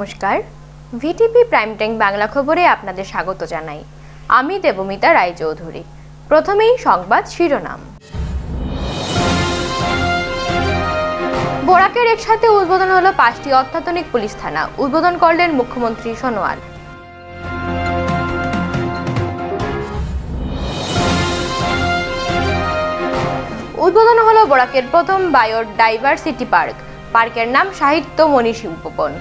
নমস্কার, VTV prime time Bangla খবরে আপনাদের স্বাগত জানাই। আমি দেবমিতা রায়চৌধুরী। প্রথমেই সংবাদ শিরোনাম। বরাকের একসাথে উদ্বোধন হলো 5টি অত্যাধুনিক পুলিশ থানা। উদ্বোধন করলেন মুখ্যমন্ত্রী সোনোয়াল। উদ্বোধন হলো বরাকের প্রথম বায়োডাইভার্সিটি পার্ক। পার্কের নাম সাহিত্য মনীষী উপবন।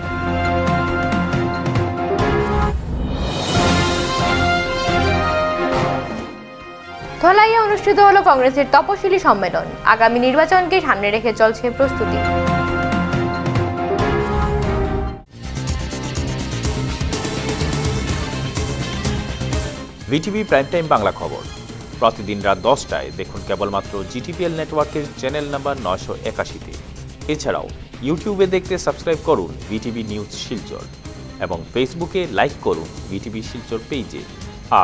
ধলাইয়ে অনুষ্ঠিত হলো কংগ্রেসের তপশিলি সম্মেলন। আগামী নির্বাচনকে সামনে রেখে চলছে প্রস্তুতি। ভিটিভি প্রাইম টাইম বাংলা খবর প্রতিদিন রাত 10টায় দেখুন কেবলমাত্র জিটিপিএল নেটওয়ার্কের চ্যানেল নাম্বার 981-তে। এছাড়াও ইউটিউবে দেখতে সাবস্ক্রাইব করুন ভিটিভি নিউজ শিলচর এবং ফেসবুকে লাইক করুন ভিটিভি শিলচর পেজে।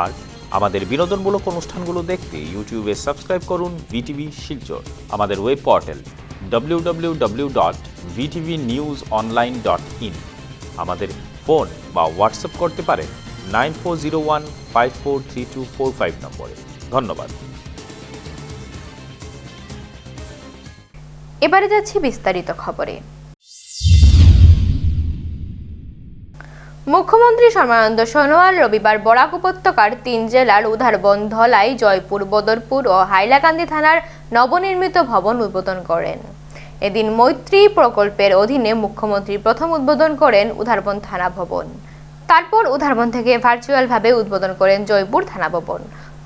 আর আমাদের বিনোদনমূলক অনুষ্ঠানগুলো দেখতে ইউটিউবে সাবস্ক্রাইব করুন ভিটিভি শিলচর। আমাদের ওয়েব পোর্টাল www.vtvnewsonline.in। আমাদের ফোন বা হোয়াটসঅ্যাপ করতে পারেন 9401543245 নম্বরে। ধন্যবাদ। এবারে যাচ্ছি বিস্তারিত খবরে। মুখ্যমন্ত্রী সর্বানন্দ সোনোয়াল রবিবার বরাক উপত্যকার 3 জেলার উধারবন, ধলাই, জয়পুর, বদরপুর ও হাইলাকান্দি থানার নবনির্মিত ভবন উদ্বোধন করেন। এদিন মৈত্রী প্রকল্পের অধীনে মুখ্যমন্ত্রী প্রথম উদ্বোধন করেন উধারবন থানা ভবন। তারপর উধারবন থেকে ভার্চুয়ালভাবে উদ্বোধন করেন জয়পুর থানা ভবন।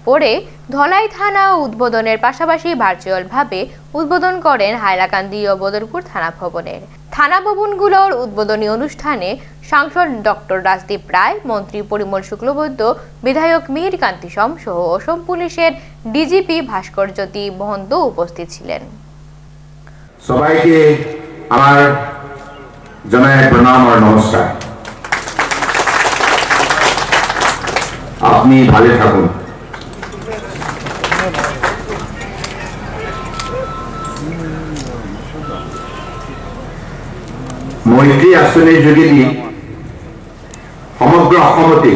পরে ধলাই থানা উদ্বোধনের পাশাপাশি ভার্চুয়ালভাবে উদ্বোধন করেন হাইলাকান্দি ও বদরপুর থানা ভবনের। থানা ভবনগুলোর উদ্বোধনী অনুষ্ঠানে সাংসদ ডক্টর রাজদীপ রায়, মন্ত্রী পরিমল শুক্লবৈদ্য, বিধায়ক মিহির কান্তি সম সহ অসম পুলিশের ডিজিপি ভাস্কর জ্যোতি মহন্ত উপস্থিত ছিলেন। সবাইকে আমার জানাই প্রণাম আর নমস্কার। আপনি ভালো থাকুন। মৈত্ৰী আঁচনিৰ যোগেদি সমগ্ৰ অসমতে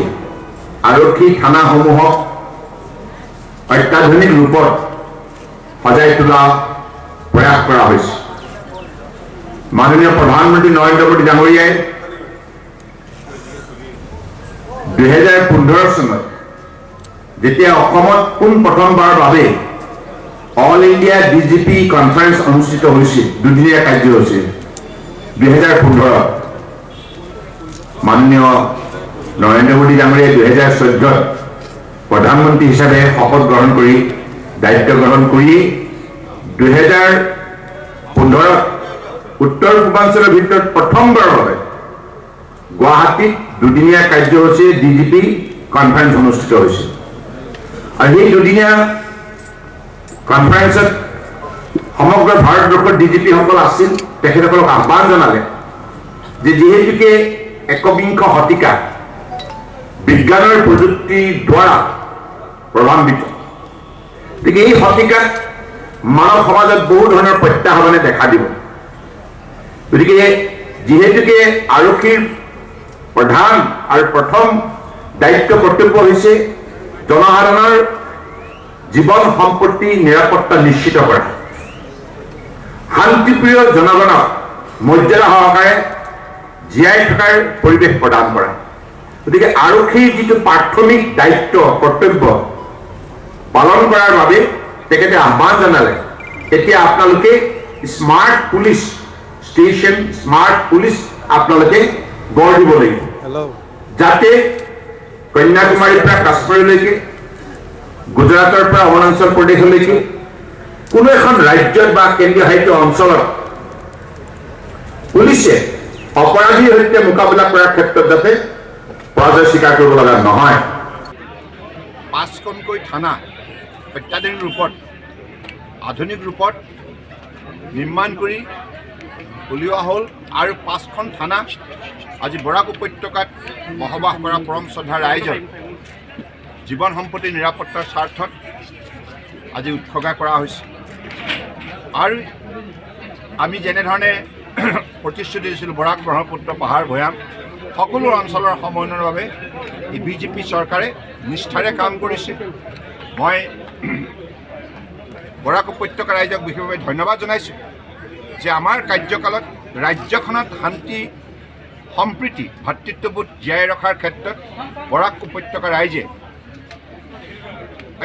আৰক্ষী থানাসমূহক অত্যাধুনিক ৰূপত সজাই তোলা প্ৰয়াস কৰা হৈছে। মাননীয় প্ৰধানমন্ত্ৰী নৰেন্দ্ৰ মোদী ডাঙৰীয়াই 2015 চনত যেতিয়া অসমত পোনপ্ৰথমবাৰৰ বাবে অল ইণ্ডিয়া ডিজিপি কনফাৰেন্স অনুষ্ঠিত হৈছিল, দুদিনীয়া কাৰ্যসূচী 2015 মাননীয় নৰেন্দ্ৰ মোদী ডাঙৰীয়াই 2014 প্ৰধানমন্ত্ৰী হিচাপে শপত গ্ৰহণ কৰি দায়িত্ব গ্ৰহণ কৰি 2015 উত্তৰ পূৰ্বাঞ্চলৰ ভিতৰত প্ৰথমবাৰৰ বাবে গুৱাহাটীত দুদিনীয়া কাৰ্যসূচী ডিজিপি কনফাৰেন্স অনুষ্ঠিত হৈছিল। আৰু এই দুদিনীয়া কনফাৰেন্সত সমগ্ৰ ভাৰতবৰ্ষৰ ডিজিপিসকল আছিল। তেখেতসকলক আহ্বান জনালে যে যিহেতুকে একবিংশ শতিকা বিজ্ঞানৰ প্ৰযুক্তিৰ দ্বাৰা প্ৰভাৱান্বিত, গতিকে এই শতিকাত মানৱ সমাজত বহু ধৰণৰ প্ৰত্যাহ্বানে দেখা দিব। গতিকে যিহেতুকে আৰক্ষীৰ প্ৰধান আৰু প্ৰথম দায়িত্ব কৰ্তব্য হৈছে জনসাধাৰণৰ জীৱন সম্পত্তি নিৰাপত্তা নিশ্চিত কৰা, শান্তিপ্ৰিয় জনগণক মৰ্যাদা সহকাৰে জীয়াই থকাৰ পৰিৱেশ প্ৰদান কৰা। গতিকে আৰক্ষীৰ যিটো প্ৰাথমিক দায়িত্ব কৰ্তব্য পালন কৰাৰ বাবে তেখেতে আহ্বান জনালে, এতিয়া আপোনালোকে smart police station, smart police আপোনালোকে গঢ় দিব লাগিব, যাতে কন্যাকুমাৰীৰ পৰা কাশ্মীৰলৈকে, গুজৰাটৰ পৰা অৰুণাচল প্ৰদেশলৈকে কোনো এখন ৰাজ্যত বা কেন্দ্ৰীয় শাসিত অঞ্চলত পুলিচে অপৰাধীৰ সৈতে মোকাবিলা কৰাৰ ক্ষেত্ৰত যাতে পৰাজয় স্বীকাৰ কৰিব লগা নহয়। 5খনকৈ থানা অত্যাধুনিক ৰূপত, আধুনিক ৰূপত নিৰ্মাণ কৰি উলিওৱা হ'ল। আৰু 5খন থানা আজি বৰাক উপত্যকাত বসবাস কৰা পৰম শ্ৰদ্ধা ৰাইজৰ জীৱন সম্পত্তি নিৰাপত্তাৰ স্বাৰ্থত আজি উৎসৰ্গা কৰা হৈছে। আৰু আমি যেনেধৰণে প্ৰতিশ্ৰুতি দিছিলোঁ বৰাক ব্ৰহ্মপুত্ৰ পাহাৰ ভৈয়াম সকলো অঞ্চলৰ সমন্বয়ৰ বাবে এই বিজেপি চৰকাৰে নিষ্ঠাৰে কাম কৰিছে। মই বৰাক উপত্যকা ৰাইজক বিশেষভাৱে ধন্যবাদ জনাইছোঁ যে আমাৰ কাৰ্যকালত ৰাজ্যখনত শান্তি সম্প্ৰীতি ভাতৃত্ববোধ জীয়াই ৰখাৰ ক্ষেত্ৰত বৰাক উপত্যকা ৰাইজে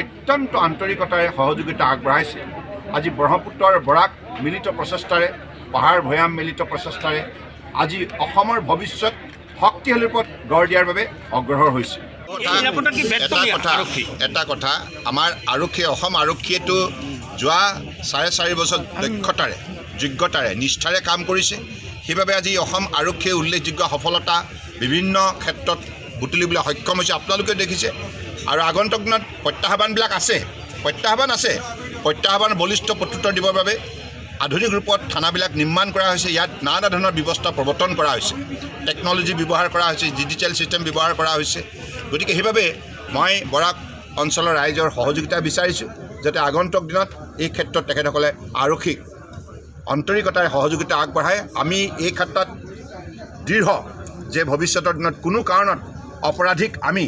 অত্যন্ত আন্তৰিকতাৰে সহযোগিতা আগবঢ়াইছে। আজি ব্ৰহ্মপুত্ৰৰ বৰাক মিলিত প্ৰচেষ্টাৰে, পাহাৰ ভৈয়াম মিলিত প্ৰচেষ্টাৰে আজি অসমৰ ভৱিষ্যত শক্তিশালী ৰূপত গঢ় দিয়াৰ বাবে অগ্ৰসৰ হৈছে। এটা কথা আমাৰ আৰক্ষী, অসম আৰক্ষীয়েতো যোৱা 4.5 বছৰ দক্ষতাৰে, যোগ্যতাৰে, নিষ্ঠাৰে কাম কৰিছে। সেইবাবে আজি অসম আৰক্ষীয়ে উল্লেখযোগ্য সফলতা বিভিন্ন ক্ষেত্ৰত বুটলিবলৈ সক্ষম হৈছে, আপোনালোকে দেখিছে। আৰু আগন্তুক দিনত প্ৰত্যাহ্বানবিলাক আছে, প্ৰত্যাহ্বান বলিষ্ঠ প্ৰত্যুত্তৰ দিবৰ বাবে আধুনিক ৰূপত থানাবিলাক নিৰ্মাণ কৰা হৈছে। ইয়াত নানা ধৰণৰ ব্যৱস্থা প্ৰৱৰ্তন কৰা হৈছে, টেকন'লজি ব্যৱহাৰ কৰা হৈছে, ডিজিটেল ছিষ্টেম ব্যৱহাৰ কৰা হৈছে। গতিকে সেইবাবে মই বৰাক অঞ্চলৰ ৰাইজৰ সহযোগিতা বিচাৰিছোঁ যাতে আগন্তুক দিনত এই ক্ষেত্ৰত তেখেতসকলে আৰক্ষীক আন্তৰিকতাৰে সহযোগিতা আগবঢ়ায়। আমি এই ক্ষেত্ৰত দৃঢ় যে ভৱিষ্যতৰ দিনত কোনো কাৰণত অপৰাধীক আমি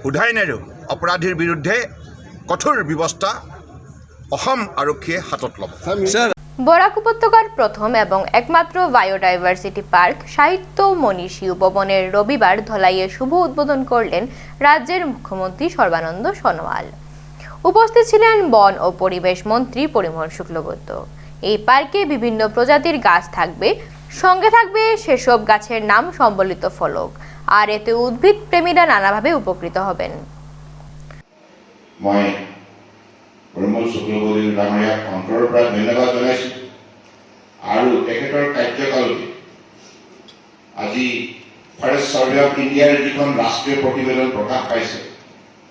সোধাই নেৰোঁ, অপৰাধীৰ বিৰুদ্ধে কঠোৰ ব্যৱস্থা অসম আৰক্ষীয়ে হাতত ল'ব। বরাক উপত্যকার প্রথম এবং একমাত্র বায়োডাইভার্সিটি পার্ক সাহিত্য মনীষী উপবনের রবিবার ধলাইয়ে শুভ উদ্বোধন করলেন রাজ্যের মুখ্যমন্ত্রী সর্বানন্দ সোনোয়াল। উপস্থিত ছিলেন বন ও পরিবেশ মন্ত্রী পরিমল শুক্লবৈদ্য। এই পার্কে বিভিন্ন প্রজাতির গাছ থাকবে, সঙ্গে থাকবে সেসব গাছের নাম সম্বলিত ফলক, আর এতে উদ্ভিদ প্রেমীরা নানাভাবে উপকৃত হবেন। পরিমল শুক্লবৈদ্য ডাঙৰীয়াক অন্তৰৰ পৰা ধন্যবাদ জনাইছোঁ। আৰু তেখেতৰ কাৰ্যকালতে আজি ফৰেষ্ট ছাৰ্ভে অফ ইণ্ডিয়াৰ যিখন ৰাষ্ট্ৰীয় প্ৰতিবেদন প্ৰকাশ পাইছে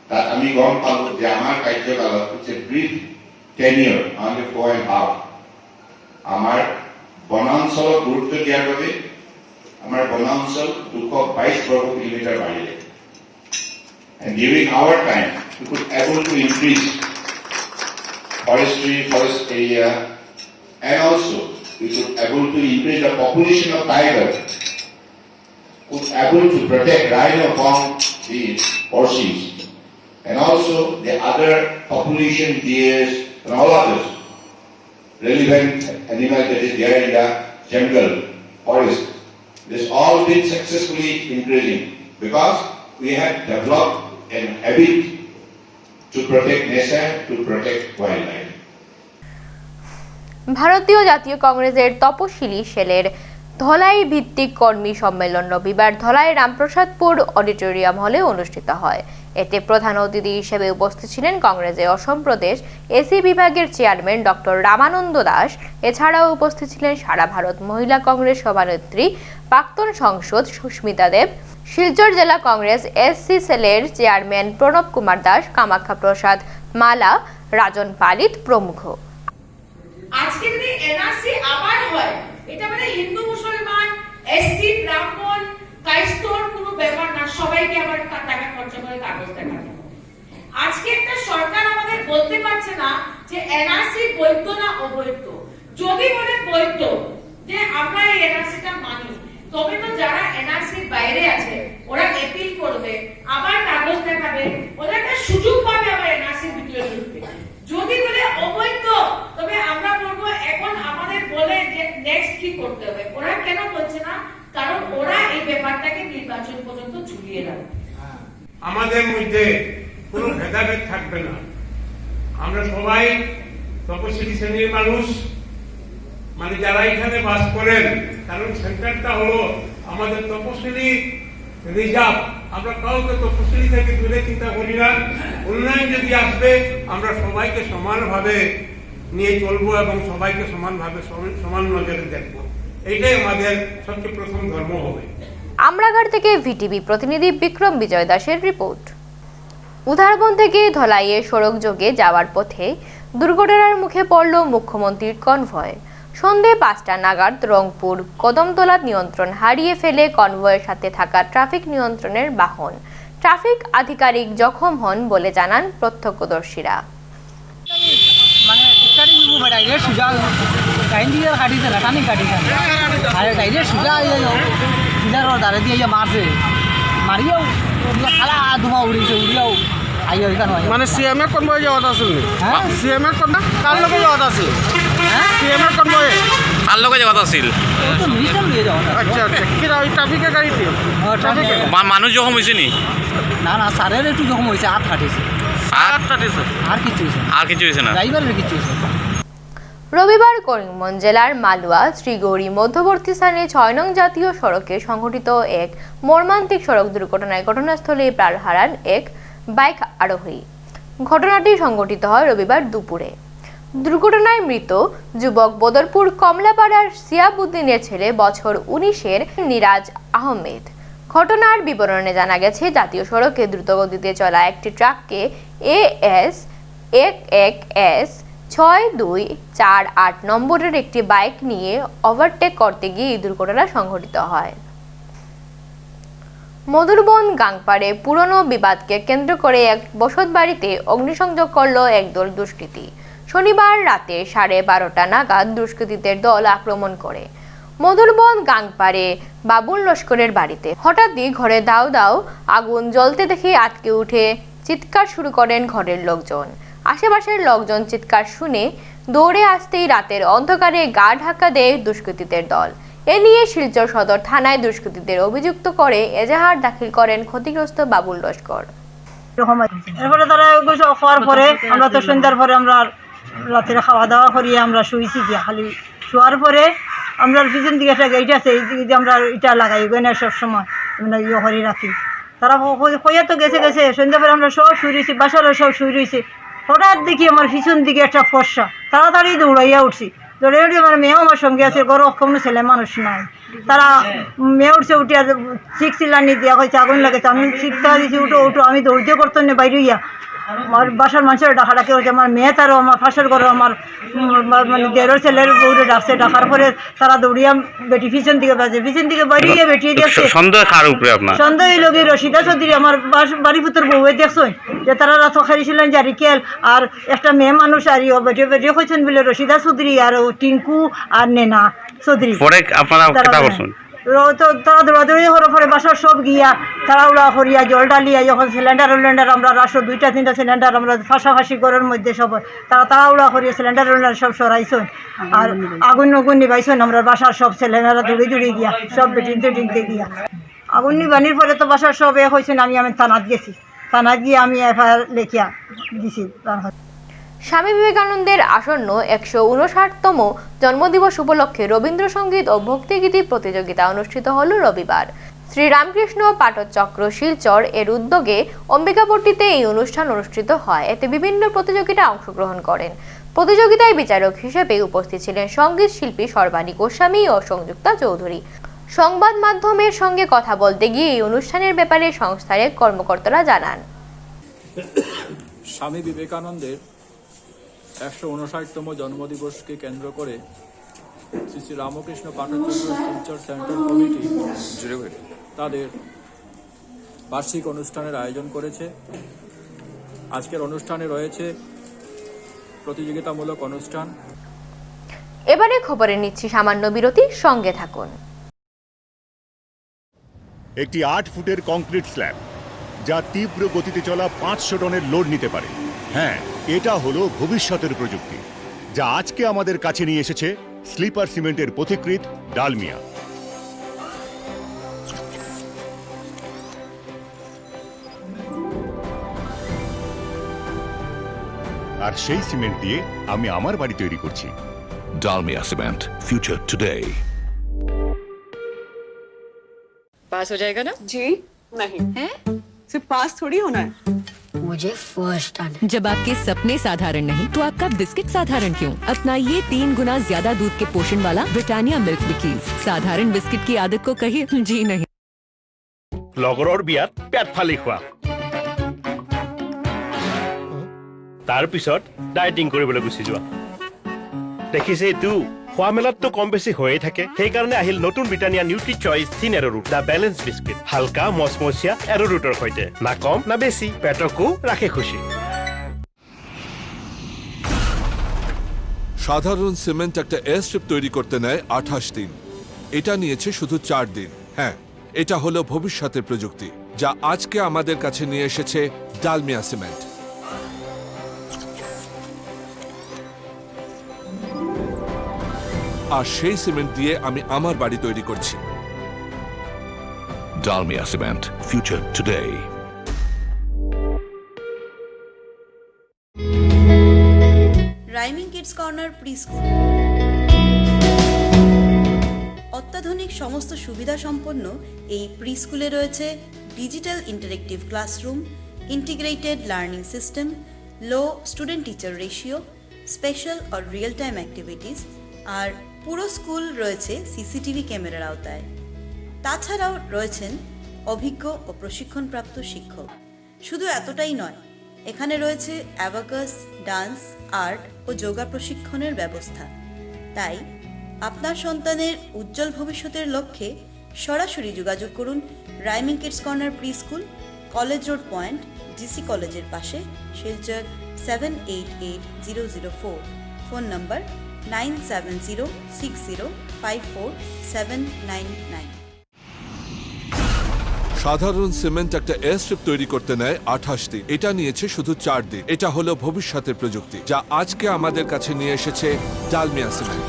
তাত আমি গম পালোঁ যে আমাৰ কাৰ্যকালত ব্ৰিফ টেনিয়ৰ only 4.5 আমাৰ বনাঞ্চলক গুৰুত্ব দিয়াৰ বাবে আমাৰ বনাঞ্চল 222 বৰ্গ কিলোমিটাৰ বাঢ়িলে। And during our time we could able to increase forest area, and also we should able to increase the population of tiger, could able to protect rhino from the pursuits, and also the other population deers and all others relevant animals that is there in the jungle forest. This all been successfully increasing because we have developed an habit to protect nature, to protect wildlife. ভারতীয় জাতীয় কংগ্রেসের তপশিলি সেলের ধলাই ভিত্তিক কর্মী সম্মেলন রবিবার Dhalai রামপ্রসাদপুর auditorium হলে অনুষ্ঠিত হয়। এতে প্রধান অতিথি হিসেবে উপস্থিত ছিলেন কংগ্রেসের অসম প্রদেশ এসি বিভাগের চেয়ারম্যান ডক্টর রামানন্দ দাস। এছাড়াও উপস্থিত ছিলেন সারা ভারত মহিলা কংগ্রেস সভানেত্রী প্রাক্তন সংসদ সুস্মিতা দেব, শিলচর জেলা কংগ্রেস এসসি সেলের চেয়ারম্যান প্রণব কুমার দাস, কামাখ্যা প্রসাদ মালা, রাজন পালিত প্রমুখ। আজকে যদি এনআরসি আবার হয়, এটা মানে হিন্দু মুসলমান এসসি ব্রাহ্মণ কাইস্তর কোনো ব্যাপার না, সবাইকে আবার টাকা খরচা করে কাগজ দেখাতে। আজকে একটা সরকার আমাদের বলতে পারছে না যে এনআরসি বৈধ না অবৈধ। যদি বলে বৈধ, যে আমরা এই এনআরসিটা মানি, তবে তো যারা এনআরসির বাইরে আছে ওরা এপিল করবে, আবার কাগজ দেখাবে, ওরা একটা সুযোগ পাবে আবার এনআরসির ভিতরে ঢুকতে। যদি বলে অবৈধ, তবে আমরা বলবো এখন আমাদের বলে যে নেক্সট কি করতে হবে। ওরা কেন বলছে না? কারণ ওরা এই ব্যাপারটাকে নির্বাচন পর্যন্ত ঝুলিয়ে রাখবে। আমাদের মধ্যে কোনো ভেদাভেদ থাকবে না। আমরা সবাই তপশিলি শ্রেণীর মানুষ, মানে যারা এখানে বাস করেন, কারণ সেন্টারটা হলো আমাদের তপশিলি রিজার্ভ। আমরা কাউকে তপশিলি থেকে দূরে চিন্তা করি না। উন্নয়ন যদি আসবে আমরা সবাইকে সমানভাবে নিয়ে চলবো এবং সবাইকে সমানভাবে সমান নজরে দেখবো। এইটাই আমাদের সবচেয়ে প্রথম ধর্ম হবে। আমরাঘাট থেকে ভিটিভি প্রতিনিধি বিক্রম বিজয় দাসের রিপোর্ট। উধারবন থেকে ধলাইয়ে সড়ক যোগে যাওয়ার পথে দুর্ঘটনার মুখে পড়ল মুখ্যমন্ত্রীর কনভয়। সন্ধে 5টা নাগাদ রংপুর কদমতলা নিয়ন্ত্রণ হারিয়ে ফেলে কনভয়ের সাথে থাকা ট্রাফিক নিয়ন্ত্রণের বাহন। ট্রাফিক আধিকারিক জখম হন বলে জানান প্রত্যক্ষদর্শীরা। মানে স্টার্টিং ডাইরেক্ট সুজা টাইম দিয়ে কাটিছে না, টানি কাটিছে আর ডাইরেক্ট সুজা পিলার দাঁড়ে দিয়ে ইয়ে মারছে মারিয়াও খালা ধুমা উড়িয়েছে উড়িয়াও আইয়া ওইখানে মানে সিএমএ কনভয় যাওয়াত আছিল নি হ্যাঁ সিএমএ কনভয় কার লগে যাওয়াত আছিল হ্যাঁ সিএমএ কনভয় কার লগে যাওয়াত আছিল ও তো মিশন নিয়ে যাওয়া আচ্ছা আচ্ছা কি ওই ট্রাফিকের গাড়িতে ট্রাফিকে মানুষ জখম হয়েছে নি না না স্যারের একটু যখন হয়েছে আর ফাটেছে আর কিছু হয়েছে আর কিছু হয়েছে না ড্রাইভারের কিছু হয়েছে রবিবার করিমগঞ্জ জেলার মালুয়া শ্রীগৌরী মধ্যবর্তী স্থানে 6 নং জাতীয় সড়কে সংঘটিত এক মর্মান্তিক সড়ক দুর্ঘটনায় ঘটনাস্থলে প্রাণ হারান এক বাইক আরোহী। ঘটনাটি সংঘটিত হয় রবিবার দুপুরে। দুর্ঘটনায় মৃত যুবক বদরপুর কমলাপাড়ার সিয়াবুদ্দিনের ছেলে বছর 19-এর নিরাজ আহমেদ। ঘটনার বিবরণে জানা গেছে, জাতীয় সড়কে দ্রুতগতিতে চলা একটি ট্রাককে AS 6248 নম্বরের একটি বাইক নিয়ে ওভারটেক করতে গিয়ে এই দুর্ঘটনা সংঘটিত হয়। মধুরবন গাংপাড়ে পুরনো বিবাদকে কেন্দ্র করে এক বসতবাড়িতে অগ্নিসংযোগ করল একদল দুষ্কৃতী। শনিবার রাতে 12:30 নাগাদ দুষ্কৃতীদের দল আক্রমণ করে মধুরবন গাংপাড়ে বাবুল লস্করের বাড়িতে। হঠাৎই ঘরে দাও দাও আগুন জ্বলতে দেখে আটকে উঠে চিৎকার শুরু করেন ঘরের লোকজন। আশেপাশের লোকজন চিৎকার শুনে দৌড়ে আসতেই রাতের অন্ধকারে গা ঢাকা দেয় দুষ্কৃতীদের দল। এ নিয়ে শিলচর সদর থানায় দুষ্কৃতীদের অভিযুক্ত করে এজাহার দাখিল করেন ক্ষতিগ্রস্ত বাবুল লস্কর। এরপরে তারা খাওয়ার পরে আমরা তো সন্ধ্যার পরে আমরা রাতের খাওয়া দাওয়া করিয়ে আমরা শুয়েছি গিয়ে খালি শোয়ার পরে আমরা পিছন দিকে একটা গেট আছে, এই দিকে আমরা এটা লাগাই ওখানে সবসময় আমরা ইয়ে করে রাখি। তারা কইয়া তো গেছে সন্ধ্যা পরে আমরা সব শুয়ে রয়েছি, বাসারও সব শুয়ে রয়েছি। হঠাৎ দেখি আমার পিছন দিকে একটা ফর্সা, তাড়াতাড়ি দৌড়াইয়া উঠছি। দৌড়ে উঠে আমার মেয়েও আমার সঙ্গে আছে, ঘর কোনো ছেলে মানুষ নাই। তারা মেয়ে উঠছে, উঠে চিকচিলানি দিয়া কইছে আগুন লাগেছে। আমি চিৎকার দিয়েছি উঠো উঠো, আমি দৌড়তে করতো না বাইরে হইয়া। আমার বাসার মানুষের ডাকাডাকি হচ্ছে, আমার মেয়ে তারও আমার ফাঁসের ঘরে আমার মানে দেড়ের ছেলের বউরে ডাকছে। ডাকার পরে তারা দৌড়িয়া বেটি পিছন দিকে বাজে, পিছন দিকে বাইরে গিয়ে বেটি দেখছে। সন্দেহ কার উপরে আপনার? সন্দেহ লোক রশিদা চৌধুরী আমার বাড়ি পুত্র বউয়ে দেখছেন যে তারা রাত খাইছিলেন জারিকেল আর একটা মেয়ে মানুষ আর বেটি বেটি হয়েছেন বলে রশিদা চৌধুরী আর টিঙ্কু আর নেনা চৌধুরী। পরে আপনারা কেটা করছেন? তো তারা দৌড়াদৌড়ি হওয়ার পরে বাসার সব গিয়া তারা উড়া করিয়া জল ডালিয়া যখন সিলিন্ডার আমরা রাষ্ট্র 2-3টা সিলিন্ডার আমরা ফাঁসাফাঁসি ঘরের মধ্যে সব তারা উড়া করিয়া সিলিন্ডার সব সরাইছেন আর আগুন নিবাইছেন। আমরা বাসার সব ছেলেমেয়েরা দৌড়ে গিয়া সব টিনতে গিয়া আগুন নিবানির পরে তো বাসার সব হয়েছেন। আমি থানাত গেছি, থানাত গিয়ে আমি FIR লেখিয়া দিছি। স্বামী বিবেকানন্দের আসন্ন 159তম জন্মদিবস উপলক্ষে রবীন্দ্রসঙ্গীত ও ভক্তিগীতি প্রতিযোগিতা অনুষ্ঠিত হল রবিবার। শ্রীরামকৃষ্ণ পাঠচক্র শিলচর এর উদ্যোগে অম্বিকাপট্টিতে এই অনুষ্ঠান অনুষ্ঠিত হয়। এতে বিভিন্ন প্রতিযোগিতা অংশগ্রহণ করেন। প্রতিযোগিতায় বিচারক হিসেবে উপস্থিত ছিলেন সঙ্গীত শিল্পী সর্বাণী গোস্বামী ও সংযুক্তা চৌধুরী। সংবাদ মাধ্যমের সঙ্গে কথা বলতে গিয়ে এই অনুষ্ঠানের ব্যাপারে সংস্থার এক কর্মকর্তারা জানান, স্বামী বিবেকানন্দের 159তম জন্মদিবসকে কেন্দ্র করে শ্রী শ্রী রামকৃষ্ণ পাঠচক্র শিলচর সেন্ট্রাল কমিটি তাদের বার্ষিক অনুষ্ঠানের আয়োজন করেছে। আজকের অনুষ্ঠানে রয়েছে প্রতিযোগিতামূলক অনুষ্ঠান। এবারে খবরে নিচ্ছি সামান্য বিরতি, সঙ্গে থাকুন। একটি 8 ফুটের কংক্রিট স্ল্যাব যা তীব্র গতিতে চলা 500 টনের লোড নিতে পারে। হ্যাঁ, এটা হলো ভবিষ্যতের প্রযুক্তি, যা আজকে আমাদের কাছে নিয়ে এসেছে স্লিপার সিমেন্টের পথিকৃৎ ডালমিয়া। আর সেই সিমেন্ট দিয়ে আমি আমার বাড়ি তৈরি করছি। Dalmia cement, future today. Pass हो जाएगा ना? जी नहीं है, सिर्फ पास थोड़ी होना है, मुझे फर्स्ट आना। जब आपके सपने साधारण नहीं तो आपका बिस्किट साधारण क्यों? अपनाइए 3 गुना ज्यादा दूध के पोषण वाला ब्रिटानिया मिल्क बिकीज। साधारण बिस्किट की आदत को कहिए जी नहीं। লগৰৰ বিয়াত পেট ফালি খোৱা, তাৰ পিছত ডায়েটিং কৰিবলৈ গুচি যোৱা। দেখিছে এইটো খোৱা মেলাততো কম বেছি হৈয়ে থাকে। সেইকাৰণে আহিল নতুন Britannia nutri choice thin arrowroot, the balance biscuit. হালকা মচমচীয়া এৰ'ৰুটৰ সৈতে, না কম না বেছি, পেটকো ৰাখে খুশি। সাধারণ সিমেন্ট একটা এয়ারস্ট্রিপ তৈরি করতে নেয় 28 দিন, এটা নিয়েছে শুধু 4 দিন। হ্যাঁ, এটা হলো ভবিষ্যতের প্রযুক্তি যা আজকে আমাদের কাছে নিয়ে এসেছে ডালমিয়া সিমেন্ট। আর সেই সিমেন্ট দিয়ে আমি আমার বাড়ি তৈরি করছি। Dalmia Cement. Future today. Rhyming kids corner pre school অত্যাধুনিক সমস্ত সুবিধা সম্পন্ন এই প্রি স্কুলে রয়েছে digital interactive classroom, integrated learning system, low student teacher ratio, special আর রিয়েল টাইম অ্যাক্টিভিটিস, আর পুরো স্কুল রয়েছে সিসিটিভি ক্যামেরার আওতায়। তাছাড়াও রয়েছেন অভিজ্ঞ ও প্রশিক্ষণপ্রাপ্ত শিক্ষক। শুধু এতটাই নয়, এখানে রয়েছে অ্যাবাকাস, ডান্স, আর্ট ও যোগা প্রশিক্ষণের ব্যবস্থা। তাই আপনার সন্তানের উজ্জ্বল ভবিষ্যতের লক্ষ্যে সরাসরি যোগাযোগ করুন rhyming kids corner pre school, college road point, GC কলেজের পাশে, শিলচর 788004। ফোন নম্বর 9706054799। সাধারণ সিমেন্ট একটা এয়ারস্ট্রিপ তৈরি করতে নেয় 28 দিন, এটা নিয়েছে শুধু 4 দিন। এটা হলো ভবিষ্যতের প্রযুক্তি যা আজকে আমাদের কাছে নিয়ে এসেছে ডালমিয়া সিমেন্ট।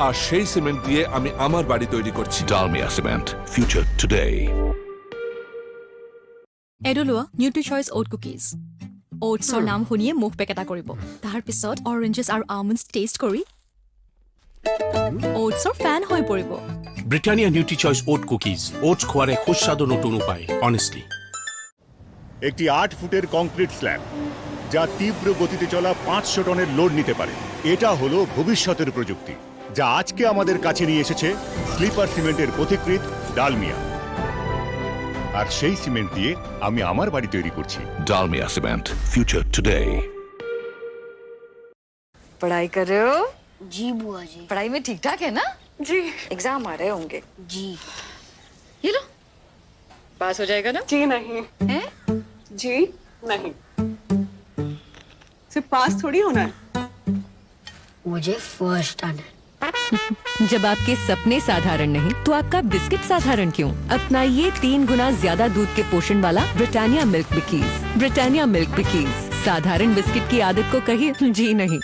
আর সেই সিমেন্ট দিয়ে আমি আমার বাড়ি তৈরি করছি। Dalmia Cement. Future today. এডলোৱা নিউট্ৰি চইচ অ'ট কুকিজ। অ'টছৰ নাম শুনিয়ে মুখ পেকেটা কৰিব। তাৰ পিছত অৰেঞ্জেছ আৰু আলমণ্ডছ টেষ্ট কৰি অ'টছৰ ফেন হৈ পৰিব। ব্রিটানিয়া নিউট্রি চয়েস ওট কুকিজ। ওটস খোয়ারে সুস্বাদু নতুন উপায়। অনেস্টলি একটি 8 ফুটের কংক্রিট স্ল্যাব যা তীব্র গতিতে চলা 500 টনের লোড নিতে পারে। এটা হলো ভবিষ্যতের প্রযুক্তি যা আজকে আমাদের কাছে নিয়ে এসেছে স্লিপার সিমেন্টের পথিকৃৎ ডালমিয়া। আর সেই সিমেন্ট দিয়ে আমি আমার বাড়ি তৈরি করছি। Dalmia Cement. Future today. पढ़ाई कर रहे हो? जी बुआ जी। पढ़ाई में ठीक ठाक है ना? जी। एग्जाम आ रहे होंगे। जी। ये लो, पास हो जाएगा ना? जी नहीं। हैं? जी नहीं, सिर्फ पास थोड़ी होना है, मुझे फर्स्ट आना है। जब आपके सपने साधारण नहीं तो आपका बिस्किट साधारण क्यों? अपनाइए 3 गुना ज्यादा दूध के पोषण वाला ब्रिटानिया मिल्क बिकीज। ब्रिटानिया मिल्क बिकीज, साधारण बिस्किट की आदत को कहिए जी नहीं।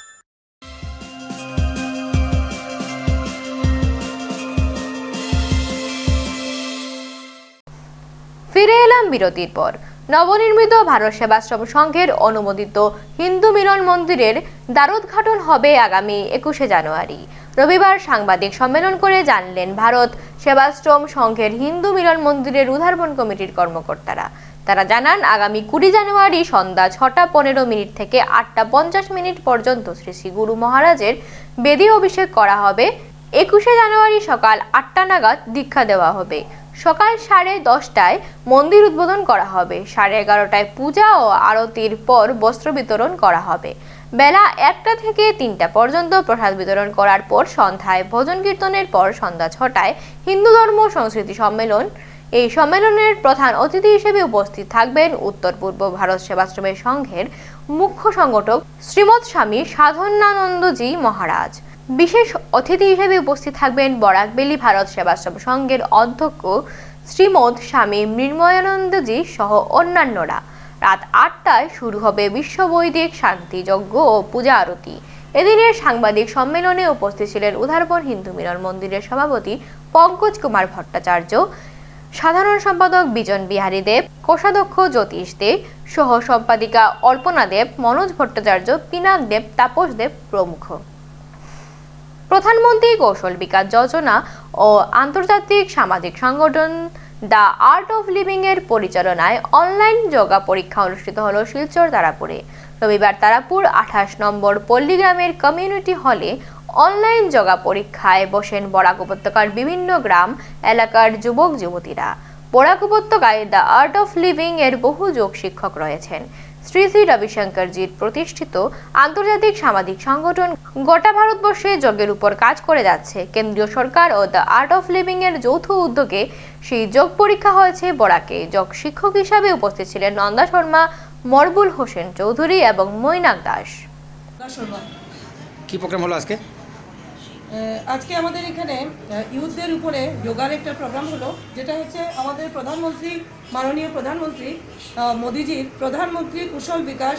ফিরে এলাম বিরতির পর। নবনির্মিত ভারত সেবাশ্রম সংঘের অনুমোদিত হিন্দু মিলন মন্দিরের দ্বারোদ্ঘাটন হবে আগামী 21শে জানুয়ারি। রবিবার সাংবাদিক সম্মেলন করে জানলেন ভারত সেবাশ্রম সংঘের হিন্দু মিলন মন্দিরের উদ্ধারপন কমিটির কর্মকর্তারা। তারা জানান, আগামী 20 জানুয়ারি সন্ধ্যা 6:15 থেকে 8:50 পর্যন্ত শ্রী শ্রী গুরু মহারাজের বেদী অভিষেক করা হবে। 21শে জানুয়ারি সকাল 8টা নাগাদ দীক্ষা দেওয়া হবে। সকাল 10:30টায় মন্দির উদ্বোধন করা হবে। 11:30টায় পূজা ও আরতির পর বস্ত্র বিতরণ করা হবে। বেলা 1টা থেকে 3টা পর্যন্ত প্রসাদ বিতরণ করার পর সন্ধ্যায় ভজন কীর্তনের পর সন্ধ্যা 6টায় হিন্দু ধর্ম সংস্কৃতি সম্মেলন। এই সম্মেলনের প্রধান অতিথি হিসেবে উপস্থিত থাকবেন উত্তর পূর্ব ভারত সেবাশ্রমের সংঘের মুখ্য সংগঠক শ্রীমৎ স্বামী সাধনানন্দজি মহারাজ। বিশেষ অতিথি হিসেবে উপস্থিত থাকবেন বরাকবেলি ভারত সেবাশ্রম সংঘের অধ্যক্ষ শ্রীমৎ স্বামী মৃন্ময়ানন্দজি সহ অন্যান্যরা। রাত 8টায় শুরু হবে বিশ্ব বৈদিক শান্তি যজ্ঞ ও পূজা আরতি। এদিনের সাংবাদিক সম্মেলনে উপস্থিত ছিলেন উদ্ধারপন হিন্দু মিলন মন্দিরের সভাপতি পঙ্কজ কুমার ভট্টাচার্য, সাধারণ সম্পাদক বিজন বিহারী দেব, কোষাধ্যক্ষ জ্যোতিষ দেব, সহ সম্পাদিকা অর্পণা দেব, মনোজ ভট্টাচার্য, পিনাক দেব, তাপস দেব প্রমুখ। প্রধানমন্ত্রী কৌশল বিকাশ যোজনা ও আন্তর্জাতিক সামাজিক সংগঠন দ্য আর্ট অফ লিভিং এর পরিচালনায় অনলাইন যোগা পরীক্ষা অনুষ্ঠিত হলো শিলচর তারাপুরে। রবিবার তারাপুর 28 নম্বর পল্লীগ্রামের কমিউনিটি হলে অনলাইন যোগা পরীক্ষায় বসেন বরাক উপত্যকার বিভিন্ন গ্রাম এলাকার যুবক যুবতীরা। বরাক উপত্যকায় দ্য আর্ট অফ লিভিং এর বহু যোগ শিক্ষক রয়েছেন। শ্রী শ্রী রবিশঙ্করজির প্রতিষ্ঠিত আন্তর্জাতিক সামাজিক সংগঠন গোটা ভারতবর্ষে যোগের উপর কাজ করে যাচ্ছে। কেন্দ্রীয় সরকার ও দ্য আর্ট অফ লিভিং এর যৌথ উদ্যোগে সেই যোগ পরীক্ষা হয়েছে বরাকে। যোগ শিক্ষক হিসাবে উপস্থিত ছিলেন নন্দা শর্মা, মরবুল হোসেন চৌধুরী এবং মৈনাক দাস। কি প্রোগ্রাম হলো আজকে? আজকে আমাদের এখানে ইউথদের উপরে যোগার একটা প্রোগ্রাম হলো, যেটা হচ্ছে আমাদের প্রধানমন্ত্রী, মাননীয় প্রধানমন্ত্রী মোদিজির প্রধানমন্ত্রী কুশল বিকাশ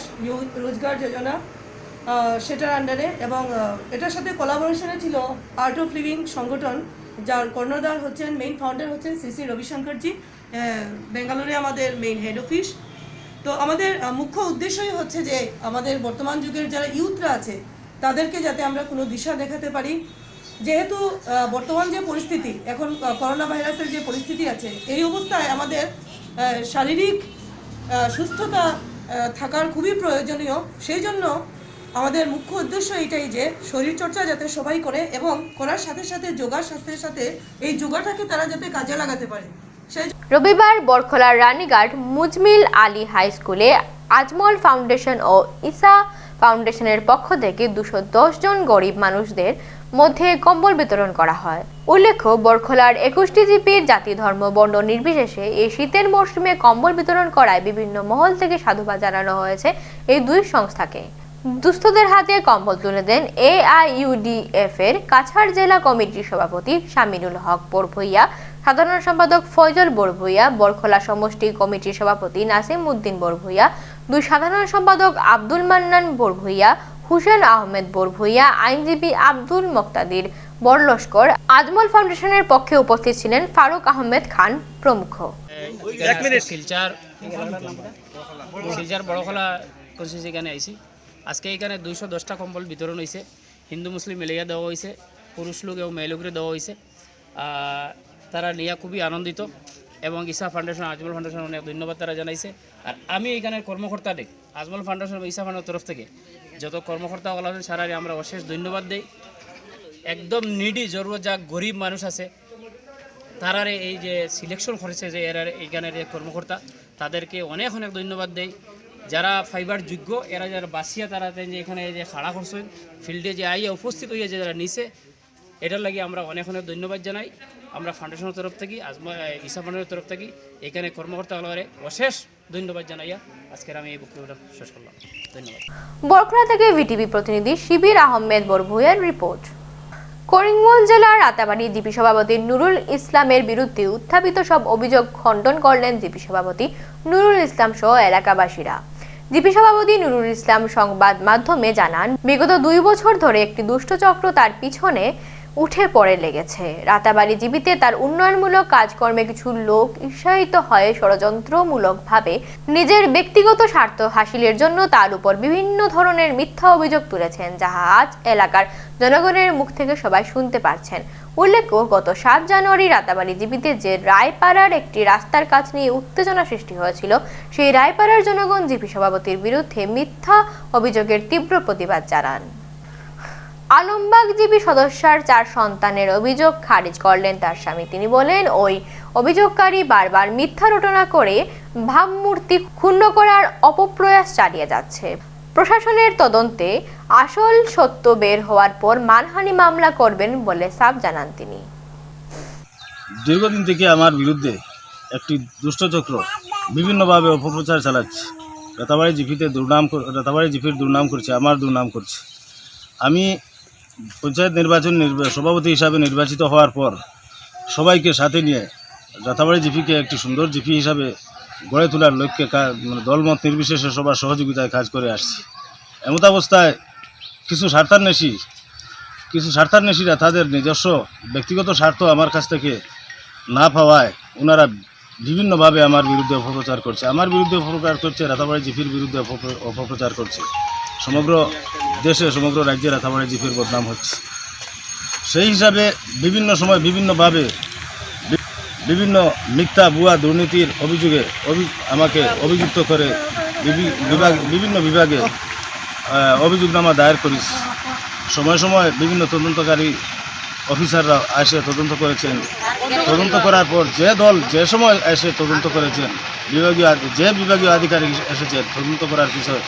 রোজগার যোজনা, সেটার আন্ডারে, এবং এটার সাথে কোলাবোরেশনে ছিল আর্ট অফ লিভিং সংগঠন, যার কর্ণধার হচ্ছেন, মেইন ফাউন্ডার হচ্ছেন শ্রী রবিশঙ্করজি, বেঙ্গালুরে আমাদের মেইন হেড অফিস। তো আমাদের মুখ্য উদ্দেশ্যই হচ্ছে যে আমাদের বর্তমান যুগের যারা ইউথরা আছে তাদেরকে যাতে আমরা কোনো দিশা দেখাতে পারি, যেহেতু বর্তমান যে পরিস্থিতি, এখন করোনা ভাইরাসের যে পরিস্থিতি আছে, এই অবস্থায় আমাদের শারীরিক সুস্থতা থাকার খুবই প্রয়োজনীয়। সেই জন্য আমাদের মুখ্য উদ্দেশ্য এটাই যে শরীরচর্চা যাতে সবাই করে, এবং করার সাথে সাথে যোগার সাথে সাথে এই যোগাটাকে তারা যাতে কাজে লাগাতে পারে। রবিবার বরখলার রানীঘাট মুজমিল আলী হাই স্কুলে আজমল ফাউন্ডেশন ও ইসা ফাউন্ডেশনের পক্ষ থেকে 210 জন গরিব মানুষদের মধ্যে কম্বল বিতরণ করা হয়। উল্লেখ্য, বরখলার 21টি জিপির জাতি ধর্ম বর্ণ নির্বিশেষে এই শীতের মৌসুমে কম্বল বিতরণ করায় বিভিন্ন মহল থেকে সাধুবাদ জানানো হয়েছে এই দুই সংস্থাকে। দুস্থদের হাতে কম্বল তুলে দেন AIUDF এর কাছাড় জেলা কমিটির সভাপতি শামিনুল হক বরভূইয়া, সাধারণ সম্পাদক ফয়জল বরভূইয়া, বরখলা সমষ্টি কমিটির সভাপতি নাসিম উদ্দিন বরভূইয়া, দুই সাধারণ সম্পাদক আব্দুল মান্নান বরভূইয়া, হুসেন আহমেদ বরভূইয়া, আইনজীবী আব্দুল মুক্তাদির বড়লস্কর, আজমল ফাউন্ডেশনের পক্ষে উপস্থিত ছিলেন ফারুক আহমেদ খান প্রমুখ। শিলচর বড়খলা কনস্টিটিউয়েন্সি এখানে আইছি। আজকে এখানে 210টা কম্বল বিতরণ হয়েছে। হিন্দু মুসলিম মিলিয়ে দেওয়া হয়েছে, পুরুষ লোক এবং মেয়ে লোকের দেওয়া হয়েছে। তারা নিয়ে খুবই আনন্দিত, এবং ইসা ফাউন্ডেশন, আজমল ফাউন্ডেশন অনেক ধন্যবাদ তারা জানাইছে। আর আমি এখানে কর্মকর্তাদের আজমল ফাউন্ডেশন এবং ইসা ফাউন্ডেশনের তরফ থেকে যত কর্মকর্তাগুলো আছেন সারাই আমরা অশেষ ধন্যবাদ দিই। একদম নিডি জরুরত যা গরিব মানুষ আছে তারারে এই যে সিলেকশন করেছে যে এরা এইখানের যে কর্মকর্তা, তাদেরকে অনেক অনেক ধন্যবাদ দেই। যারা ফাইবার যোগ্য, এরা যারা বাসিয়া তারা যে এখানে যে খাড়া করছেন ফিল্ডে যে আইয়া উপস্থিত হইয়া যে যারা নিছে, এটার লাগে আমরা অনেক অনেক ধন্যবাদ জানাই। আমরা ফাউন্ডেশনের তরফ থেকে, ইসা ফাউন্ডেশনের তরফ থেকে এখানে কর্মকর্তাগুলোরে অশেষ ধন্যবাদ জানাইয়া আজকের আমি এই বক্তব্যটা শেষ করলাম। ধন্যবাদ। বরখলা থেকে ভিটিভি প্রতিনিধি শিবির আহমেদ বরভূইয়ার রিপোর্ট। করিমগঞ্জ জেলার রাতাবাড়ি জিপি সভাপতি নুরুল ইসলামের বিরুদ্ধে উত্থাপিত সব অভিযোগ খণ্ডন করলেন জিপি সভাপতি নুরুল ইসলাম সহ এলাকাবাসীরা। জিপি সভাপতি নুরুল ইসলাম সংবাদ মাধ্যমে জানান, বিগত 2 বছর ধরে একটি দুষ্ট চক্র তার পিছনে উঠে পড়ে লেগেছে। রাতাবাড়ি জিপিতে তার উন্নয়নমূলক কাজকর্মে কিছু লোক ঈর্ষায়িত হয়ে ষড়যন্ত্রমূলকভাবে নিজের ব্যক্তিগত স্বার্থ হাসিলের জন্য তার উপর বিভিন্ন ধরনের মিথ্যা অভিযোগ তুলেছেন, যাহা আজ এলাকার জনগণের মুখ থেকে সবাই শুনতে পারছেন। উল্লেখ্য, গত 7 জানুয়ারি রাতাবাড়ি জিপিতে যে রায়পাড়ার একটি রাস্তার কাজ নিয়ে উত্তেজনা সৃষ্টি হয়েছিল, সেই রায়পাড়ার জনগণ জিপি সভাপতির বিরুদ্ধে মিথ্যা অভিযোগের তীব্র প্রতিবাদ জানান। আলমবাগ জিপি সদস্যার 4 সন্তানের অভিযোগ খারিজ করলেন তার স্বামী। তিনি বলেন, ওই অভিযোগকারী বারবার মিথ্যা রটনা করে ভাবমূর্তি ক্ষুণ্ণ করার অপপ্রয়াস চালিয়ে যাচ্ছে। প্রশাসনের তদন্তে আসল সত্য বের হওয়ার পর মানহানি মামলা করবেন বলে সাফ জানান তিনি। দীর্ঘদিন থেকে আমার বিরুদ্ধে একটি দুষ্টচক্র বিভিন্নভাবে অপপ্রচার চালাচ্ছে। রাতাবাড়ি জিপির দুর্নাম করছে, আমার দুর্নাম করছে। আমি পঞ্চায়েত সভাপতি হিসাবে নির্বাচিত হওয়ার পর সবাইকে সাথে নিয়ে রাতাবাড়ি জিপিকে একটি সুন্দর জিপি হিসাবে গড়ে তোলার লক্ষ্যে দলমত নির্বিশেষে সবার সহযোগিতায় কাজ করে আসছি। এমত অবস্থায় কিছু স্বার্থান্বেষীরা তাদের নিজস্ব ব্যক্তিগত স্বার্থ আমার কাছ থেকে না পাওয়ায় ওনারা বিভিন্নভাবে আমার বিরুদ্ধে অপপ্রচার করছে। রাতাবাড়ি জিপির বিরুদ্ধে অপপ্রচার করছে। সমগ্র দেশে, সমগ্র রাজ্যে রাতাবাড়ি জিপির বদনাম হচ্ছে। সেই হিসাবে বিভিন্ন সময় বিভিন্নভাবে বিভিন্ন মিথ্যা ভুয়া দুর্নীতির অভিযোগে আমাকে অভিযুক্ত করে বিভিন্ন বিভাগে অভিযোগনামা দায়ের করিস। সময় সময় বিভিন্ন তদন্তকারী অফিসাররা এসে তদন্ত করেছেন। তদন্ত করার পর যে দল যে সময় এসে তদন্ত করেছেন, বিভাগীয় আধিকারিক এসেছে তদন্ত করার পিছনে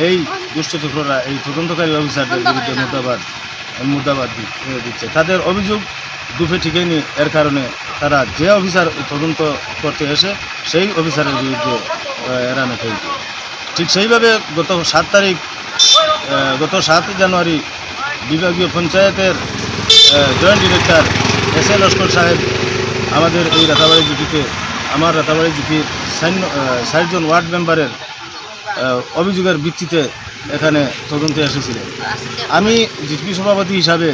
এই দুষ্টচক্ররা এই তদন্তকারী অফিসারদের বিরুদ্ধে মুদ্রাবাদ দিচ্ছে। তাদের অভিযোগ দুফে ঠিকই এর কারণে তারা যে অফিসার তদন্ত করতে এসে সেই অফিসারের বিরুদ্ধে এড়ানো ফেলছে। ঠিক সেইভাবে গত 7 জানুয়ারি বিভাগীয় পঞ্চায়েতের জয়েন্ট ডিরেক্টর এস.এ. লস্কর সাহেব আমাদের এই রাতাবাড়ি জিপিতে আমার রাতাবাড়ি জিপির 60 জন ওয়ার্ড মেম্বারের অভিযোগের ভিত্তিতে এখানে তদন্তে এসেছিলেন। আমি জিপি সভাপতি হিসাবে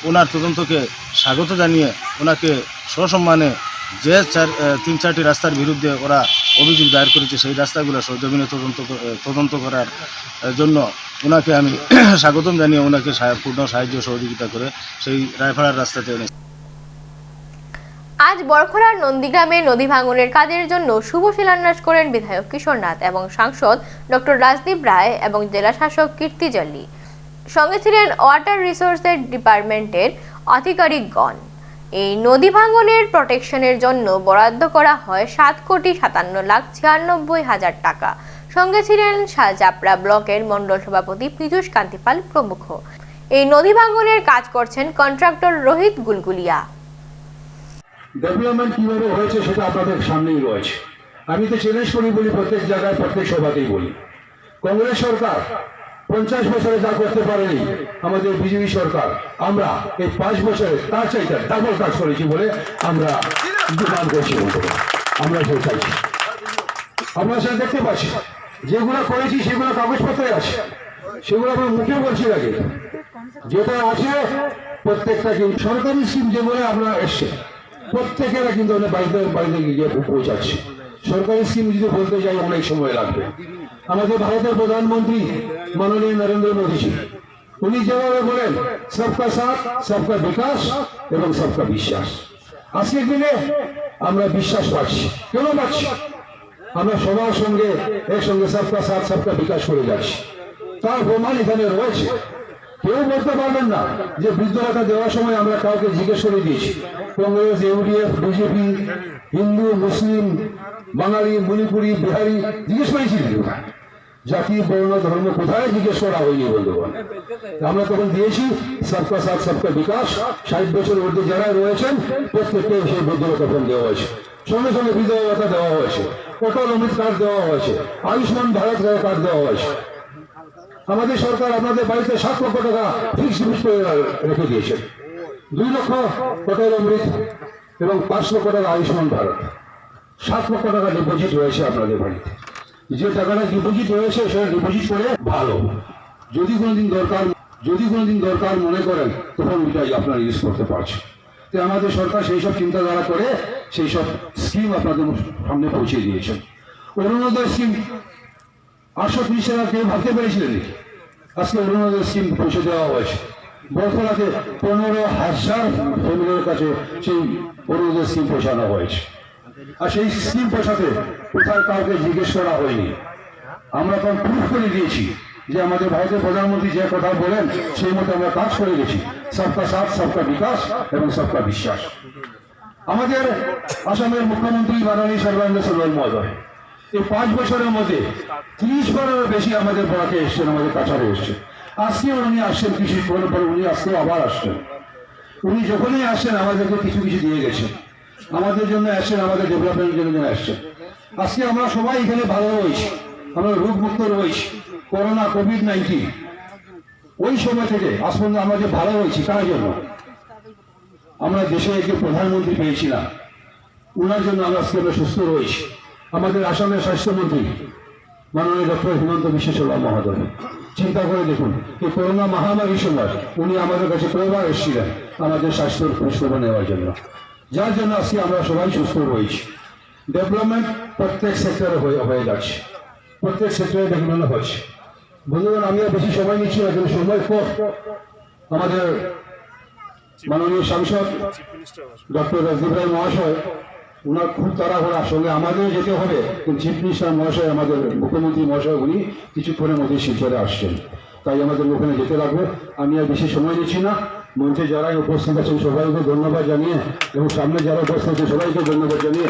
ওনার তদন্তকে স্বাগত জানিয়ে ওনাকে সসম্মানে যে 3-4টি রাস্তার বিরুদ্ধে ওরা অভিযোগ দায়ের করেছে সেই রাস্তাগুলো সরজমিনে তদন্ত করার জন্য ওনাকে আমি স্বাগতম জানিয়ে ওনাকে পূর্ণ সাহায্য সহযোগিতা করে সেই রায়পাড়ার রাস্তাতে এনে। আজ বরখলার নন্দীগ্রামে নদী ভাঙনের কাজের জন্য শুভ শিলান্যাস করেন বিধায়ক কিশোর নাথ এবং সাংসদ ডক্টর রাজদীপ রায় এবং জেলা শাসক কীর্তি জল্লি। সঙ্গে ছিলেন ওয়াটার রিসোর্সেস ডিপার্টমেন্টের আধিকারিকগণ। এই নদী ভাঙনের প্রোটেকশনের জন্য বরাদ্দ করা হয় 7,57,96,000 টাকা। সঙ্গে ছিলেন শাহজাপড়া ব্লকের মণ্ডল সভাপতি পীযূষ কান্তিপাল প্রমুখ। এই নদী ভাঙনের কাজ করছেন কন্ট্রাক্টর রোহিত গুলগুলিয়া। ডেভেলপমেন্ট কিভাবে হয়েছে সেটা আপনাদের সামনেই রয়েছে। আমি তো চ্যালেঞ্জ করি বলি, প্রত্যেক জায়গায় প্রত্যেক সভাতেই বলি, কংগ্রেস সরকার 50 বছরে যা করতে পারেনি আমাদের বিজেপি সরকার, আমরা এই 5 বছরে তার চাইতে ডাবল কাজ করেছি বলে আমরা ডিমান্ড করছি। আমরা সেটা চাইছি। আপনারা সেটা দেখতে পাচ্ছি, যেগুলো করেছি সেগুলো কাগজপত্রে আছে, সেগুলো আমরা মুখে বলছি আগে, যেটা আছে প্রত্যেকটা সরকারি স্কিম যেগুলো আমরা এসছে প্রত্যেকেরা কিন্তু বাড়িতে বাড়িতে গিয়ে পৌঁছাচ্ছে। সরকারি স্কিম যদি বলতে যাই অনেক সময় লাগবে। আমাদের ভারতের প্রধানমন্ত্রী মাননীয় নরেন্দ্র মোদীজি উনি যেভাবে বলেন সবকা সাথ সবকা বিকাশ এবং সবকা বিশ্বাস, আজকের দিনে আমরা বিশ্বাস পাচ্ছি। কেন পাচ্ছি? আমরা সবার সঙ্গে একসঙ্গে সবকা সাথ সবকা বিকাশ করে যাচ্ছি। তার প্রমাণ এখানে রয়েছে। কেউ বলতে পারবেন না যে বৃদ্ধ ভাতা দেওয়ার সময় আমরা কাউকে জিজ্ঞেস করে দিয়েছি। কংগ্রেস, ইউডিএফ, বিজেপি, হিন্দু, মুসলিম, বাঙালি, মণিপুরি, বিহারি জিজ্ঞেস করেছি? জাতি, বর্ণ, ধর্ম কোথায় জিজ্ঞেস করা হয়নি বন্ধুগণ। আমরা তখন দিয়েছি সবকা সাথ সবকা বিকাশ। 60 বছর মধ্যে যারা রয়েছেন প্রত্যেককে সেই বৃদ্ধ ভাতা দেওয়া হয়েছে। সঙ্গে সঙ্গে বিধবা ভাতা দেওয়া হয়েছে, অটল অমৃত কার্ড দেওয়া হয়েছে, আয়ুষ্মান ভারত কার্ড দেওয়া হয়েছে। আমাদের সরকার আপনাদের বাড়িতে 7 লক্ষ টাকা ফিক্সড ডিপোজিট করে রেখে দিয়েছেন। 2 লক্ষ অটল অমৃত এবং 5 লক্ষ টাকা আয়ুষ্মান ভারত, 7 লক্ষ টাকা ডিপোজিট রয়েছে আপনাদের বাড়িতে। যে টাকাটা ডিপোজিট রয়েছে সেটা ডিপোজিট করে ভালো, যদি কোনোদিন দরকার মনে করেন তখন ওইটাই আপনারা ইউজ করতে পারছেন। তো আমাদের সরকার সেই সব চিন্তাধারা করে সেই সব স্কিম আপনাদের সামনে পৌঁছে দিয়েছেন। অরুণোদয় স্কিম 830 টাকা কেউ ভাবতে পেরেছিলেন? আজকে অরুণোদয় স্কিম পৌঁছে দেওয়া হয়েছে। বরখলাতে 15,000 ফ্যামিলির কাছে সেই অরুণোদয় স্কিম পৌঁছানো হয়েছে। আর সেই স্কিম পৌঁছাতে কোথায় কাউকে জিজ্ঞেস করা হয়নি। আমরা তখন প্রুফ করে দিয়েছি যে আমাদের ভারতের প্রধানমন্ত্রী যে কথা বলেন সেই মতো আমরা কাজ করে গেছি। সবকা সাথ সবকা বিকাশ এবং সবকা বিশ্বাস। আমাদের আসামের মুখ্যমন্ত্রী মাননীয় সর্বানন্দ সোনোয়াল মহোদয় এই 5 বছরের মধ্যে 30 বারেরও বেশি আমাদের বরাকে এসছেন, আমাদের কাছাড়ে এসছেন। আজকে উনি আসছেন কিছু পরে পরে, উনি আজকে আবার আসছেন। উনি যখনই আসছেন আমাদেরকে কিছু কিছু দিয়ে গেছেন, আমাদের জন্য আসছেন, আমাদের ডেভেলপমেন্টের জন্য আসছেন। আজকে আমরা সবাই এখানে ভালো রয়েছি, আমরা রোগমুক্ত রয়েছি। করোনা কোভিড-19 ওই সময় থেকে আজ পর্যন্ত আমরা যে ভালো রয়েছি কার জন্য? আমরা দেশে একজন প্রধানমন্ত্রী পেয়েছিলাম, ওনার জন্য আমরা আজকে আমরা সুস্থ রয়েছি। আমাদের আসামের স্বাস্থ্যমন্ত্রী মাননীয় ডক্টর হিমন্ত বিশ্ব শর্মা মহোদয়, চিন্তা করে দেখুন এই করোনা মহামারীর সময় উনি আমাদের কাছে কয়েকবার এসেছিলেন আমাদের স্বাস্থ্যের খোঁজখবর নেওয়ার জন্য, যার জন্য আজকে আমরা সবাই সুস্থ রয়েছি। ডেভেলপমেন্ট প্রত্যেক সেক্টরে হয়ে যাচ্ছে, প্রত্যেক সেক্টরে ডেভেলপমেন্ট হচ্ছে। বন্ধুগণ, আমি আর বেশি সময় নিচ্ছি না, কিন্তু সময় পর আমাদের মাননীয় সাংসদ ডক্টর রাজদীপ রায় মহাশয় ওনার খুব তাড়াহুড়া, সঙ্গে আমাদেরও যেতে হবে, কিন্তু চিফ মিনিস্টার মহাশয় আমাদের মুখ্যমন্ত্রী মহাশয় উনি কিছুক্ষণের মধ্যে শিলচরে আসছেন, তাই আমাদের ওখানে যেতে লাগবে। আমি আর বেশি সময় নিচ্ছি না। মঞ্চে যারা উপস্থিত আছেন সবাইকে ধন্যবাদ জানিয়ে এবং সামনে যারা উপস্থিত আছে সবাইকে ধন্যবাদ জানিয়ে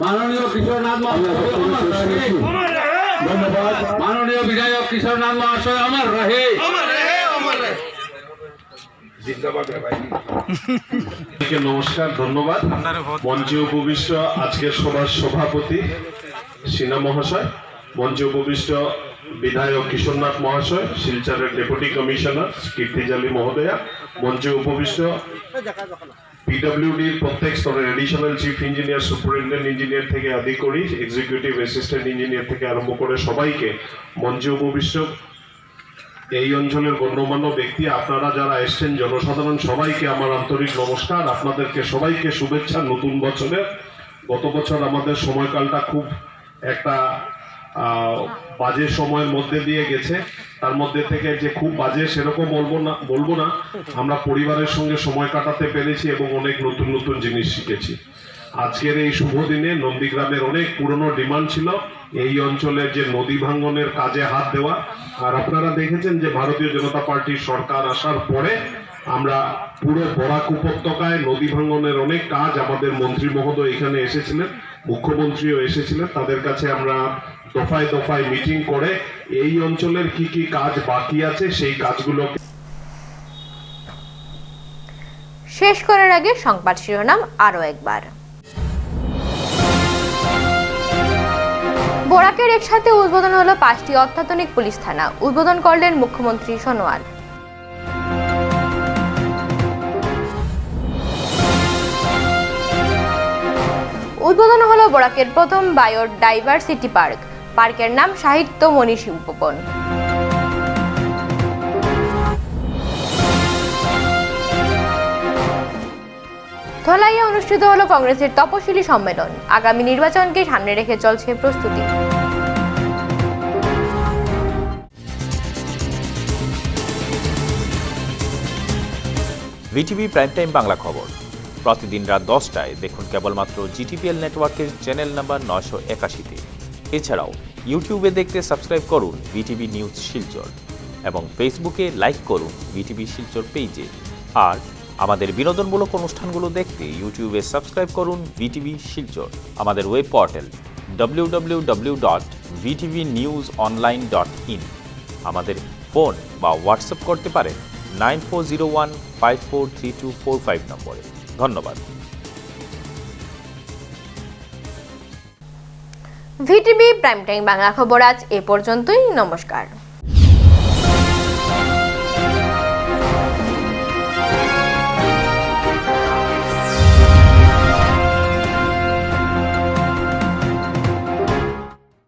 মাননীয় কিশোর নাথ ধন্যবাদ। মাননীয় বিধায়ক কিশোর নাথ মহাশয় অমর রহে। নমস্কার, ধন্যবাদ। মঞ্চে উপবিষ্ট আজকের সভার সভাপতি সিনহা মহাশয়, মঞ্চে উপবিষ্ট বিধায়ক কিশোরনাথ মহাশয়, শিলচরের ডেপুটি কমিশনার কীর্তিজালী মহোদয়া, মঞ্চে উপবিষ্ট পিডব্লিউডির প্রত্যেক স্তরের additional chief engineer, superintendent engineer থেকে আদি করি এক্সিকিউটিভ অ্যাসিস্ট্যান্ট ইঞ্জিনিয়ার থেকে আরম্ভ করে সবাইকে, মঞ্চে উপবিষ্ট এই অঞ্চলের গণ্যমান্য ব্যক্তি, আপনারা যারা এসছেন, জনসাধারণ সবাইকে আমার আন্তরিক নমস্কার। আপনাদেরকে সবাইকে শুভেচ্ছা নতুন বছরের। গত বছর আমাদের সময়কালটা খুব একটা বাজে সময়ের মধ্যে দিয়ে গেছে। তার মধ্যে থেকে যে খুব বাজে সেরকম বলবো না, আমরা পরিবারের সঙ্গে সময় কাটাতে পেরেছি এবং অনেক নতুন নতুন জিনিস শিখেছি। আজকের এই শুভ দিনে নন্দীগ্রামের অনেক পুরনো ডিমান্ড ছিল এই অঞ্চলের যে নদী ভাঙ্গনের কাজে হাত দেওয়া। আর আপনারা দেখেছেন যে ভারতীয় জনতা পার্টির সরকার আসার পরে আমরা পুরো বরাক উপত্যকায় নদী ভাঙ্গনের অনেক কাজ, আমাদের মন্ত্রী মহোদয় এখানে এসেছিলেন, মুখ্যমন্ত্রীও এসেছিলেন, তাদের কাছে আমরা দফায় দফায় মিটিং করে এই অঞ্চলের কি কি কাজ বাকি আছে সেই কাজগুলোকে শেষ করার আগে সংবাদ শিরোনাম আরো একবার। বরাকের একসাথে উদ্বোধন হলো 5টি অত্যাধুনিক পুলিশ থানা, উদ্বোধন করলেন মুখ্যমন্ত্রী সোনোয়াল। উদ্বোধন হলো বরাকের প্রথম বায়োডাইভার্সিটি পার্ক, পার্কের নাম সাহিত্য মনীষী উপবন। ধলাইয়ে অনুষ্ঠিত হলো কংগ্রেসের তপশিলি সম্মেলন, আগামী নির্বাচনকে সামনে রেখে চলছে প্রস্তুতি। ভিটিভি প্রাইম টাইম বাংলা খবর প্রতিদিন রাত 10টায় দেখুন কেবলমাত্র জিটিপিএল নেটওয়ার্কের চ্যানেল নাম্বার 981-তে। এছাড়াও ইউটিউবে দেখতে সাবস্ক্রাইব করুন ভিটিভি নিউজ শিলচর এবং ফেসবুকে লাইক করুন ভিটিভি শিলচর পেজে। আর আমাদের বিনোদনমূলক অনুষ্ঠানগুলো দেখতে ইউটিউবে সাবস্ক্রাইব করুন ভিটিভি শিলচর। আমাদের ওয়েব পোর্টাল www.vtvnewsonline.in। আমাদের ফোন বা হোয়াটসঅ্যাপ করতে পারেন 9401543245 নম্বরে। ধন্যবাদ। ভিটিভি প্রাইম টাইম বাংলা খবর আজ এ পর্যন্তই। নমস্কার।